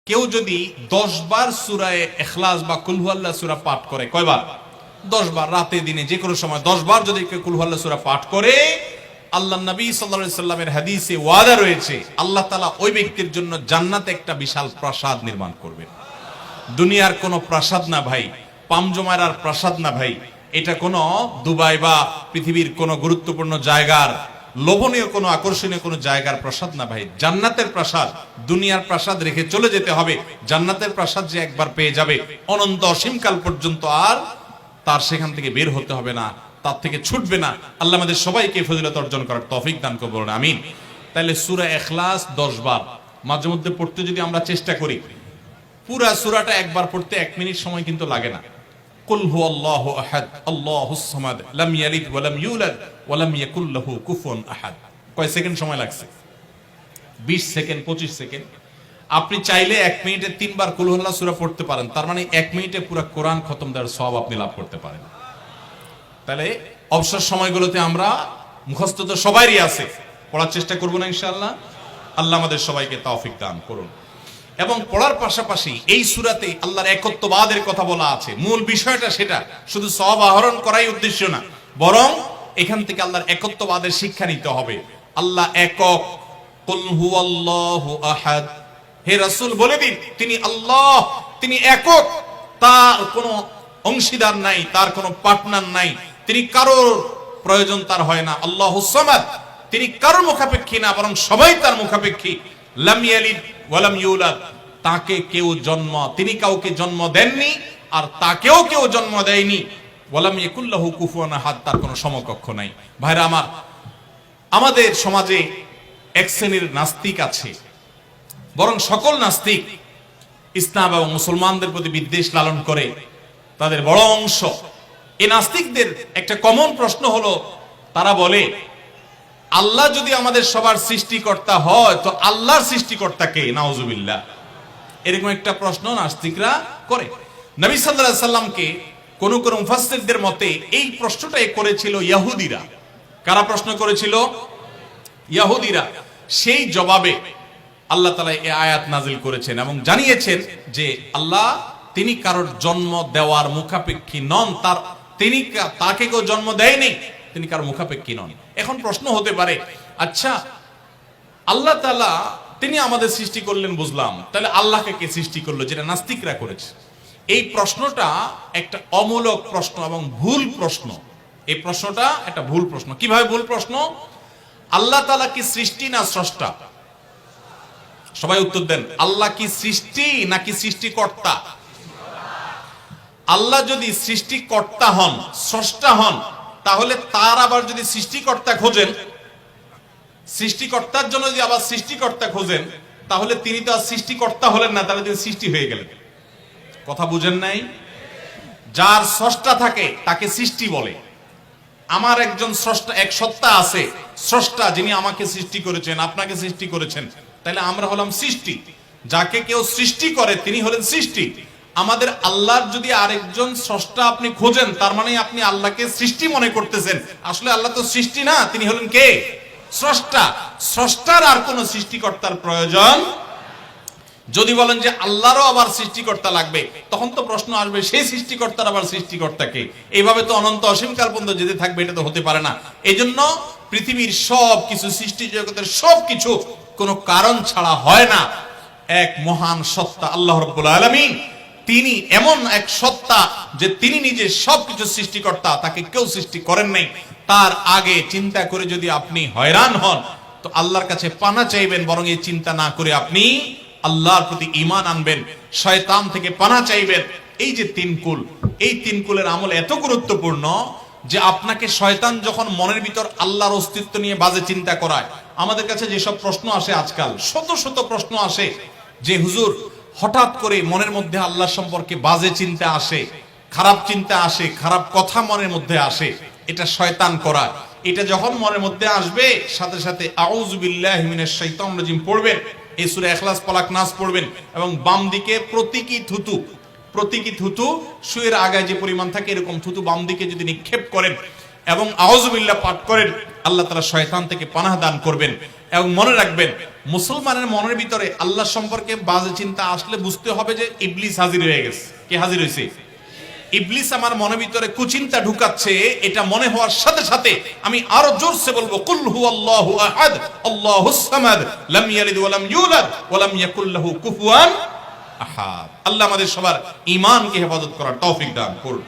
কেউ যদি 10 বার সূরায়ে ইখলাস বা কুল হুয়াল্লাহ সূরা পাঠ করে, কয়বার? 10 বার, রাতে দিনে যে কোনো সময় 10 বার যদি কেউ কুল হুয়াল্লাহ সূরা পাঠ করে, আল্লাহর নবী সাল্লাল্লাহু আলাইহি সাল্লামের হাদিসে ওয়াদা রয়েছে আল্লাহ তাআলা ওই ব্যক্তির জন্য জান্নাতে একটা বিশাল প্রাসাদ নির্মাণ করবেন। দুনিয়ার কোনো প্রাসাদ না ভাই, পামজমারার প্রাসাদ না ভাই, এটা কোনো দুবাই বা পৃথিবীর কোনো গুরুত্বপূর্ণ জায়গার লোভনীয় কোনো আকর্ষণীয় কোনো জায়গার প্রাসাদ না ভাই, জান্নাতের প্রাসাদ। দুনিয়ার প্রাসাদ রেখে চলে যেতে হবে, জান্নাতের প্রাসাদ যে একবার পেয়ে যাবে অনন্ত অসীমকাল পর্যন্ত আর তার সেখান থেকে বের হতে হবে না, তার থেকে ছুটবে না। আল্লাহ আমাদের সবাইকে ফজিলত অর্জন করার তৌফিক দান করুন, বলুন আমিন। তাহলে সূরা ইখলাস 10 বার মাঝে মধ্যে পড়তে যদি আমরা চেষ্টা করি, পুরা সূরাটা একবার পড়তে 1 মিনিট সময় কিন্তু লাগে না। কুল হুয়াল্লাহু আহাদ আল্লাহুস সামাদ লাম ইয়ালিদ ওয়া লাম ইউলাদ ওয়া লাম ইয়াকুল লাহু কুফুয়ান আহাদ। কয় সেকেন্ড সময় লাগছে? 20 সেকেন্ড, 25 সেকেন্ড। আপনি চাইলে 1 মিনিটে 3 বার কুল হুয়াল্লাহ সূরা পড়তে পারেন, তার মানে 1 মিনিটে পুরো কোরআন খতম দেওয়ার সওয়াব আপনি লাভ করতে পারেন। তাহলে অবসর সময়গুলোতে আমরা মুখস্থ তো সবারই আছে, পড়ার চেষ্টা করব না ইনশাআল্লাহ। আল্লাহ আমাদের সবাইকে তৌফিক দান করুন। এবং পড়ার পাশাপাশি এই সূরাতে আল্লাহর একত্ববাদের কথা বলা আছে, মূল বিষয়টা সেটা, শুধু সওয়াব আহরণ করাই উদ্দেশ্য না, বরং এখান থেকে আল্লাহর একত্ববাদের শিক্ষা নিতে হবে। আল্লাহ একক, কুল হুয়াল্লাহু আহাদ, হে রাসূল বলে দিন তিনি আল্লাহ, তিনি একক, তার কোনো অংশীদার নাই, তার কোনো পার্টনার নাই, তিনি কারোর প্রয়োজন তার হয় না। আল্লাহুস সামাদ, তিনি কারোর মুখাপেক্ষী না, বরং সবাই তার মুখাপেক্ষী। লাম ইয়ালিদ ওয়া লাম ইউলাদ, তাকে কেউ তিনি কাউকে জন্ম দেননি আর তাকেও কেউ জন্ম দেয়নি। ওয়া লাম ইয়াকুল লাহু কুফুয়ান আহাদ, তার কোনো সমকক্ষ নাই। ভাইরা আমার, আমাদের সমাজে এক শ্রেণীর নাস্তিক আছে, বরং সকল নাস্তিক ইসলাম এবং মুসলমানদের প্রতি বিদ্বেষ লালন করে, তাদের বড় অংশ। এই নাস্তিকদের একটা কমন প্রশ্ন হলো, তারা বলে আল্লাহ যদি আমাদের সবার সৃষ্টিকর্তা হয় তো আল্লাহর সৃষ্টিকর্তা কে? নাউজুবিল্লাহ। এরকম একটা প্রশ্ন নাস্তিকরা করে। নবী সাল্লাল্লাহু আলাইহি সাল্লামকে কোন কোন মুফাসসিরদের মতে এই প্রশ্নটাই করেছিল ইহুদিরা। কারা প্রশ্ন করেছিল? ইহুদিরা। সেই জবাবে আল্লাহ তাআলা এই আয়াত নাযিল করেছেন এবং জানিয়েছেন যে আল্লাহ তিনি কারোর জন্ম দেওয়ার মুখাপেক্ষী নন, তাকে কেউ জন্ম দেয়নি, তিনি কারোর মুখাপেক্ষী নন। এখন প্রশ্ন হতে পারে, আচ্ছা আল্লাহ তাআলা তিনি আমাদের সৃষ্টি করলেন বুঝলাম, তাহলে আল্লাহকে কে সৃষ্টি করলো, যেটা নাস্তিকরা করেছে? এই প্রশ্নটা একটা অমূলক প্রশ্ন এবং ভুল প্রশ্ন। এই প্রশ্নটা একটা ভুল প্রশ্ন। কিভাবে ভুল প্রশ্ন? আল্লাহ তাআলা কি সৃষ্টি না স্রষ্টা? সবাই উত্তর দেন। আল্লাহ কি সৃষ্টি নাকি সৃষ্টিকর্তা? আল্লাহ যদি সৃষ্টিকর্তা হন, স্রষ্টা হন, তাহলে তার আবার যদি সৃষ্টিকর্তা খোঁজেন, সৃষ্টিকর্তার জন্য যদি আবার সৃষ্টিকর্তা খোঁজেন, তাহলে তিনি তো আর সৃষ্টিকর্তা হলেন না, তাহলে তিনি সৃষ্টি হয়ে গেলেন। কথা বুঝেন নাই? যার স্রষ্টা থাকে তাকে সৃষ্টি বলে। আমার একজন স্রষ্টা, এক সত্তা আছে, স্রষ্টা, যিনি আমাকে সৃষ্টি করেছেন, আপনাকে সৃষ্টি করেছেন, তাহলে আমরা হলাম সৃষ্টি। যাকে কেউ সৃষ্টি করে তিনি হলেন সৃষ্টি। আমাদের আল্লাহর যদি আরেকজন স্রষ্টা আপনি খোঁজেন, তার মানে আপনি আল্লাহকে সৃষ্টি মনে করতেছেন। আসলে আল্লাহ তো সৃষ্টি না, তিনি হলেন কে? স্রষ্টা। স্রষ্টার আর কোন সৃষ্টিকর্তার প্রয়োজন। যদি বলেন যে আল্লাহরও আবার সৃষ্টিকর্তা লাগবে, তখন তো প্রশ্ন আসবে সেই সৃষ্টিকর্তার আবার সৃষ্টিকর্তাকে। এইভাবে তো অনন্ত অসীমকাল পর্যন্ত যেতে থাকবে, এটা তো হতে পারে না। এই জন্য পৃথিবীর সব কিছু, সৃষ্টি জগতের সব কিছু কোনো কারণ ছাড়া হয় না। এক মহান সত্তা আল্লাহ রাব্বুল আলামিন, তিনি এমন এক সত্তা যে তিনি নিজে সবকিছু সৃষ্টিকর্তা, তাকে কেউ সৃষ্টি করেন নাই। তার আগে চিন্তা করে যদি আপনি হয়রান হন, তো আল্লাহর কাছে পানা চাইবেন, বরং এই চিন্তা না করে আপনি আল্লাহর প্রতি ঈমান আনবেন, শয়তান থেকে পানা চাইবেন। এই যে 3 কুল, এই 3 কুলের আমল এত গুরুত্বপূর্ণ যে আপনাকে শয়তান যখন মনের ভিতর আল্লাহর অস্তিত্ব নিয়ে বাজে চিন্তা করায়, আমাদের কাছে যেসব প্রশ্ন আসে আজকাল, শত শত প্রশ্ন আসে যে হুজুর হঠাৎ করে মনের মধ্যে আল্লাহ সম্পর্কে বাজে চিন্তা আসে, খারাপ চিন্তা আসে, খারাপ কথা মনের মধ্যে আসে, এটা শয়তান করা। এটা যখন মনের মধ্যে আসবে, সাথে সাথে আউযু বিল্লাহি মিনাশ শাইতানির রাজিম পড়বেন, এই সূরা ইখলাস, ফালাক, নাস পড়বেন এবং বাম দিকে প্রতীকী থুতু শুয়ের আগায় যে পরিমাণ থাকে এরকম থুতু বাম দিকে যদি নিক্ষেপ করেন এবং আউযু বিল্লাহ পাঠ করেন, আল্লাহ তাআলা শয়তান থেকে পানাহ দান করবেন। এবং মনে রাখবেন, মুসলমানের মনের ভিতরে আল্লাহ সম্পর্কে বাজে চিন্তা আসলে বুঝতে হবে যে ইবলিস হাজির হয়ে গেছে। কে হাজির হয়েছে? ইবলিস আমার মনের ভিতরে কুচিন্তা ঢুকাচ্ছে। এটা মনে হওয়ার সাথে সাথে আমি আরো জোরসে বলবো, কুল হুয়াল্লাহু আহাদ আল্লাহুস সামাদ লাম ইয়ালিদ ওয়া লাম ইউলাদ ওয়া লাম ইয়াকুল লাহু কুফুয়ান আহাদ। আল্লাহ আমাদের সবার ঈমানকে হেফাজত করার তৌফিক দান করুন।